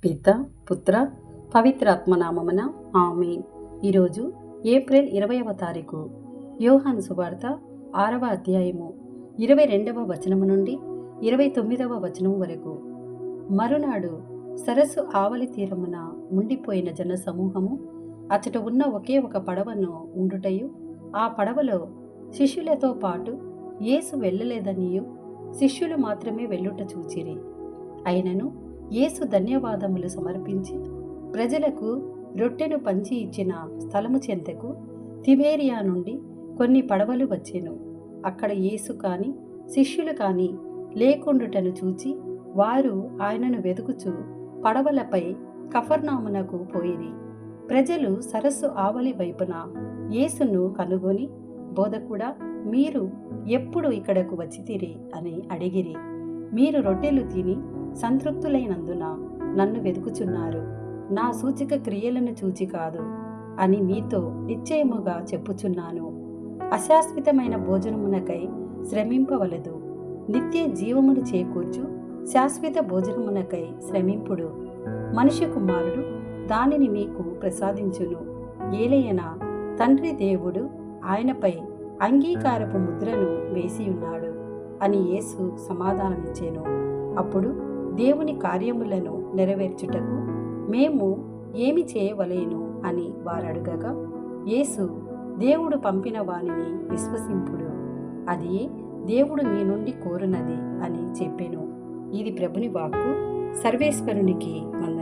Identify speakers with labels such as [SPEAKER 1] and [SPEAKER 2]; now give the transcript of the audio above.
[SPEAKER 1] పిత పుత్ర పవిత్రాత్మనామమున ఆమేన్. ఈరోజు ఏప్రిల్ 20వ తారీఖు. యోహాను సువార్త 6వ అధ్యాయము 22వ వచనము నుండి 29వ వచనం వరకు. మరునాడు సరస్సు ఆవలి తీరమున ఉండిపోయిన జన సమూహము అచ్చట ఉన్న ఒకే ఒక పడవను ఉండుటయు, ఆ పడవలో శిష్యులతో పాటు యేసు వెళ్ళలేదనియు, శిష్యులు మాత్రమే వెళ్ళుట చూచిరి. అయినను యేసు ధన్యవాదములు సమర్పించి ప్రజలకు రొట్టెను పంచి ఇచ్చిన స్థలము చెంతకు తిబేరియా నుండి కొన్ని పడవలు వచ్చెను. అక్కడ యేసు కాని శిష్యులు కాని లేకుండుటను చూచి వారు ఆయనను వెదుకుచు పడవలపై కఫర్నామునకు పోయిరి. ప్రజలు సరస్సు ఆవలి వైపున యేసును కనుగొని, బోధకుడా, మీరు ఎప్పుడు ఇక్కడకు వచ్చితిరి అని అడిగిరి. మీరు రొట్టెలు తిని సంతృప్తులైనందున నన్ను వెదుకుచున్నారు, నా సూచక క్రియలను చూచి కాదు అని మీతో నిశ్చయముగా చెప్పుచున్నాను. అశాశ్వతమైన భోజనమునకై శ్రమింపవలదు, నిత్య జీవమును చేకూర్చు శాశ్వత భోజనమునకై శ్రమింపుడు. మనిషి కుమారుడు దానిని మీకు ప్రసాదించును. ఏలయన తండ్రి దేవుడు ఆయనపై అంగీకారపు ముద్రను వేసియున్నాడు అని యేసు సమాధానమిచ్చెను. అప్పుడు దేవుని కార్యములను నెరవేర్చుటకు మేము ఏమి చేయవలెను అని వారడుగగా, యేసు, దేవుడు పంపిన వానిని విశ్వసింపుడు, అది దేవుడు మీ నుండి కోరునది అని చెప్పెను. ఇది ప్రభుని వాక్కు. సర్వేశ్వరునికి వందనాలు.